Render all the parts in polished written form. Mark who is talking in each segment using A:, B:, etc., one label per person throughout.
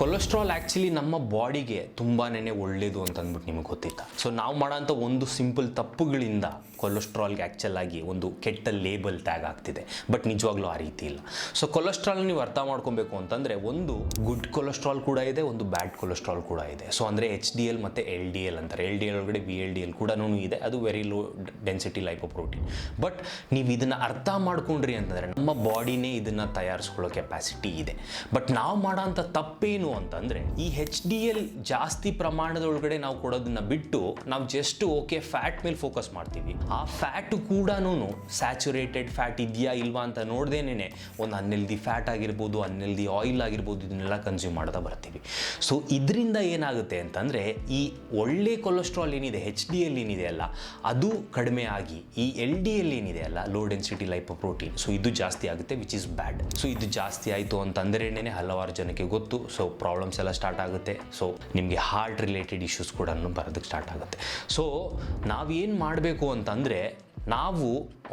A: Cholesterol actually ನಮ್ಮ ಬಾಡಿಗೆ ತುಂಬಾ ಒಳ್ಳೆಯದು ಅಂತ ಅಂದ್ಬಿಟ್ಟು ನಿಮಗೆ ಗೊತ್ತಿತ್ತ. ಸೊ ನಾವು ಮಾಡೋಂಥ ಒಂದು ಸಿಂಪಲ್ ತಪ್ಪುಗಳಿಂದ ಕೊಲೆಸ್ಟ್ರಾಲ್ಗೆ ಆ್ಯಕ್ಚುಲಾಗಿ ಒಂದು ಕೆಟ್ಟ ಲೇಬಲ್ ಟ್ಯಾಗ್ ಆಗ್ತಿದೆ. ಬಟ್ ನಿಜವಾಗ್ಲೂ ಆ ರೀತಿ ಇಲ್ಲ. ಸೊ ಕೊಲೆಸ್ಟ್ರಾಲ್ ನೀವು ಅರ್ಥ ಮಾಡ್ಕೊಬೇಕು ಅಂತಂದರೆ ಒಂದು ಗುಡ್ ಕೊಲೆಸ್ಟ್ರಾಲ್ ಕೂಡ ಇದೆ, ಒಂದು ಬ್ಯಾಡ್ ಕೊಲೆಸ್ಟ್ರಾಲ್ ಕೂಡ ಇದೆ. ಸೊ ಅಂದರೆ HDL ಮತ್ತು LDL ಅಂತಾರೆ. LDL ಒಳಗಡೆ VLDL ಕೂಡ ಇದೆ, ಅದು very low density lipoprotein. But ನೀವು ಇದನ್ನು ಅರ್ಥ ಮಾಡ್ಕೊಂಡ್ರಿ ಅಂತಂದರೆ ನಮ್ಮ ಬಾಡಿನೇ ಇದನ್ನು ತಯಾರಿಸ್ಕೊಳ್ಳೋ ಕೆಪಾಸಿಟಿ ಇದೆ. ಬಟ್ ನಾವು ಮಾಡೋಂಥ ತಪ್ಪೇನು ಅಂತಂದರೆ ಈ HDL ಜಾಸ್ತಿ ಪ್ರಮಾಣದೊಳಗಡೆ ನಾವು ಕೊಡೋದನ್ನ ಬಿಟ್ಟು ನಾವು ಜಸ್ಟ್ ಫ್ಯಾಟ್ ಮೇಲೆ ಫೋಕಸ್ ಮಾಡ್ತೀವಿ. ಆ ಫ್ಯಾಟು ಕೂಡ ಸ್ಯಾಚುರೇಟೆಡ್ ಫ್ಯಾಟ್ ಇದೆಯಾ ಇಲ್ವಾ ಅಂತ ನೋಡ್ದೇನೆ ಒಂದು ಅನ್ಹೆಲ್ದಿ ಫ್ಯಾಟ್ ಆಗಿರ್ಬೋದು, ಅನ್ಹೆಲ್ದಿ ಆಯಿಲ್ ಆಗಿರ್ಬೋದು, ಇದನ್ನೆಲ್ಲ ಕನ್ಸ್ಯೂಮ್ ಮಾಡ್ತಾ ಬರ್ತೀವಿ. ಸೊ ಇದರಿಂದ ಏನಾಗುತ್ತೆ ಅಂತಂದರೆ ಈ ಒಳ್ಳೆ ಕೊಲೆಸ್ಟ್ರಾಲ್ ಏನಿದೆ, HDL ಏನಿದೆ ಅಲ್ಲ, ಅದು ಕಡಿಮೆ ಆಗಿ ಈ LDL ಏನಿದೆ ಅಲ್ಲ, ಲೋ ಡೆನ್ಸಿಟಿ ಲೈಪೋಪ್ರೋಟೀನ್, ಸೊ ಇದು ಜಾಸ್ತಿ ಆಗುತ್ತೆ, ವಿಚ್ ಇಸ್ ಬ್ಯಾಡ್. ಸೊ ಇದು ಜಾಸ್ತಿ ಆಯಿತು ಅಂತಂದ್ರೇನೆ ಹಲವಾರು ಜನಕ್ಕೆ ಗೊತ್ತು. ಸೊ ಪ್ರಾಬ್ಲಮ್ಸ್ ಎಲ್ಲ ಸ್ಟಾರ್ಟ್ ಆಗುತ್ತೆ. ಸೊ ನಿಮಗೆ ಹಾರ್ಟ್ ರಿಲೇಟೆಡ್ ಇಶ್ಯೂಸ್ ಕೂಡ ಬರೋದಕ್ಕೆ ಸ್ಟಾರ್ಟ್ ಆಗುತ್ತೆ. ಸೊ ನಾವೇನು ಮಾಡಬೇಕು ಅಂತಂದರೆ ನಾವು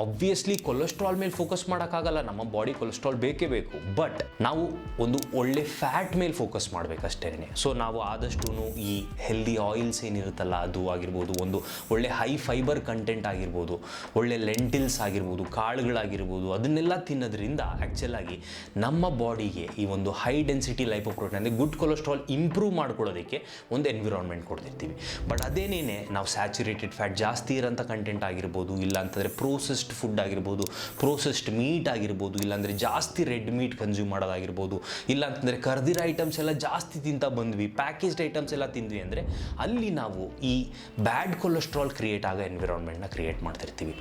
A: ಆಬ್ವಿಯಸ್ಲಿ ಕೊಲೆಸ್ಟ್ರಾಲ್ ಮೇಲೆ ಫೋಕಸ್ ಮಾಡೋಕ್ಕಾಗಲ್ಲ, ನಮ್ಮ ಬಾಡಿ ಕೊಲೆಸ್ಟ್ರಾಲ್ ಬೇಕೇ ಬೇಕು. ಬಟ್ ನಾವು ಒಂದು ಒಳ್ಳೆ ಫ್ಯಾಟ್ ಮೇಲೆ ಫೋಕಸ್ ಮಾಡಬೇಕಷ್ಟೇ. ಸೊ ನಾವು ಆದಷ್ಟು ಈ ಹೆಲ್ದಿ ಆಯಿಲ್ಸ್ ಏನಿರುತ್ತಲ್ಲ ಅದು ಆಗಿರ್ಬೋದು, ಒಂದು ಒಳ್ಳೆ ಹೈ ಫೈಬರ್ ಕಂಟೆಂಟ್ ಆಗಿರ್ಬೋದು, ಒಳ್ಳೆ ಲೆಂಟಿಲ್ಸ್ ಆಗಿರ್ಬೋದು, ಕಾಳುಗಳಾಗಿರ್ಬೋದು, ಅದನ್ನೆಲ್ಲ ತಿನ್ನೋದ್ರಿಂದ ಆ್ಯಕ್ಚುಲಾಗಿ ನಮ್ಮ ಬಾಡಿಗೆ ಈ ಒಂದು ಹೈ ಡೆನ್ಸಿಟಿ ಲೈಪೋಪ್ರೋಟೀನ್ ಅಂದರೆ ಗುಡ್ ಕೊಲೆಸ್ಟ್ರಾಲ್ ಇಂಪ್ರೂವ್ ಮಾಡ್ಕೊಳ್ಳೋದಕ್ಕೆ ಒಂದು ಎನ್ವಿರಾನ್ಮೆಂಟ್ ಕೊಡ್ತಿರ್ತೀವಿ. ಬಟ್ ಅದೇನೇ ನಾವು ಸ್ಯಾಚುರೇಟೆಡ್ ಫ್ಯಾಟ್ ಜಾಸ್ತಿ ಇರೋಂಥ ಕಂಟೆಂಟ್ ಆಗಿರ್ಬೋದು, ಇಲ್ಲ ಅಂತಂದರೆ ಪ್ರೋಸೆಸ್ಡ್ ಫುಡ್ ಆಗಿರ್ಬೋದು, ಪ್ರೋಸೆಸ್ಡ್ ಮೀಟ್ ಆಗಿರ್ಬೋದು, ಇಲ್ಲಾಂದರೆ ಜಾಸ್ತಿ ರೆಡ್ ಮೀಟ್ ಕನ್ಸ್ಯೂಮ್ ಮಾಡೋದಾಗಿರ್ಬೋದು, ಇಲ್ಲ ಅಂತಂದರೆ ಕರ್ದಿರೋ ಐಟಮ್ಸ್ ಎಲ್ಲ ಜಾಸ್ತಿ ತಿಂತಾ ಬಂದ್ವಿ, ಪ್ಯಾಕೇಜ್ಡ್ ಐಟಮ್ಸ್ ಎಲ್ಲ ತಿಂದ್ವಿ ಅಂದರೆ ಅಲ್ಲಿ ನಾವು ಈ ಬ್ಯಾಡ್ ಕೊಲೆಸ್ಟ್ರಾಲ್ ಕ್ರಿಯೇಟ್ ಆಗೋ ಎನ್ವಿರಾನ್ಮೆಂಟ್ನ ಕ್ರಿಯೇಟ್ ಮಾಡ್ತಿರ್ತೀವಿ.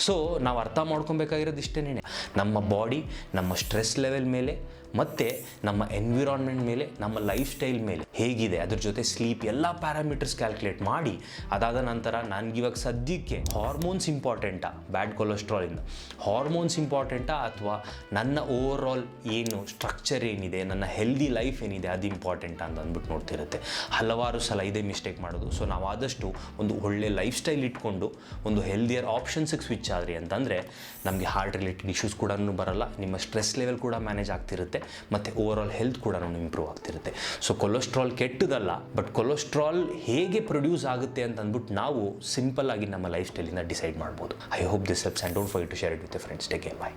A: ಸೊ ನಾವು ಅರ್ಥ ಮಾಡ್ಕೊಬೇಕಾಗಿರೋದು ಇಷ್ಟೇನೆ, ನಮ್ಮ ಬಾಡಿ ನಮ್ಮ ಸ್ಟ್ರೆಸ್ ಲೆವೆಲ್ ಮೇಲೆ ಮತ್ತು ನಮ್ಮ ಎನ್ವಿರಾನ್ಮೆಂಟ್ ಮೇಲೆ, ನಮ್ಮ ಲೈಫ್ ಸ್ಟೈಲ್ ಮೇಲೆ ಹೇಗಿದೆ, ಅದ್ರ ಜೊತೆ ಸ್ಲೀಪ್ ಎಲ್ಲ ಪ್ಯಾರಾಮೀಟರ್ಸ್ ಕ್ಯಾಲ್ಕುಲೇಟ್ ಮಾಡಿ ಅದಾದ ನಂತರ ನನಗಿವಾಗ ಸದ್ಯಕ್ಕೆ ಹಾರ್ಮೋನ್ಸ್ ಇಂಪಾರ್ಟೆಂಟಾ, ಬ್ಯಾಡ್ ಕೊಲೆಸ್ಟ್ರಾಲಿಂದ ಹಾರ್ಮೋನ್ಸ್ ಇಂಪಾರ್ಟೆಂಟಾ ಅಥವಾ ನನ್ನ ಓವರ್ ಆಲ್ ಏನು ಸ್ಟ್ರಕ್ಚರ್ ಏನಿದೆ, ನನ್ನ ಹೆಲ್ದಿ ಲೈಫ್ ಏನಿದೆ ಅದು ಇಂಪಾರ್ಟೆಂಟಾ ಅಂತ ಅಂದ್ಬಿಟ್ಟು ನೋಡ್ತಿರುತ್ತೆ. ಹಲವಾರು ಸಲ ಇದೇ ಮಿಸ್ಟೇಕ್ ಮಾಡೋದು. ಸೊ ನಾವು ಆದಷ್ಟು ಒಂದು ಒಳ್ಳೆ ಲೈಫ್ ಸ್ಟೈಲ್ ಇಟ್ಕೊಂಡು ಒಂದು ಹೆಲ್ದಿಯರ್ ಆಪ್ಷನ್ಸಿಗೆ ಸ್ವಿಚ್ ಆದ್ರಿ ಅಂತಂದರೆ ನಮಗೆ ಹಾರ್ಟ್ ರಿಲೇಟೆಡ್ ಇಶ್ಯೂಸ್ ಕೂಡ ಬರಲ್ಲ, ನಿಮ್ಮ ಸ್ಟ್ರೆಸ್ ಲೆವೆಲ್ ಕೂಡ ಮ್ಯಾನೇಜ್ ಆಗ್ತಿರುತ್ತೆ ಮತ್ತು ಓವರ್ ಆಲ್ ಹೆಲ್ತ್ ಕೂಡ ಇಂಪ್ರೂವ್ ಆಗ್ತಿರುತ್ತೆ. ಸೊ ಕೊಲೆಸ್ಟ್ರಾಲ್ ಕೆಟ್ಟದಲ್ಲ, ಬಟ್ ಕೊಲೆಸ್ಟ್ರಾಲ್ ಹೇಗೆ ಪ್ರೊಡ್ಯೂಸ್ ಆಗುತ್ತೆ ಅಂತ ಅಂದ್ಬಿಟ್ಟು ನಾವು ಸಿಂಪಲ್ ಆಗಿ ನಮ್ಮ ಲೈಫ್ ಸ್ಟೈಲಿಂದ ಡಿಸೈಡ್ ಮಾಡ್ಬೋದು. I hope this helps and don't forget to share it with your friends. Take care, by.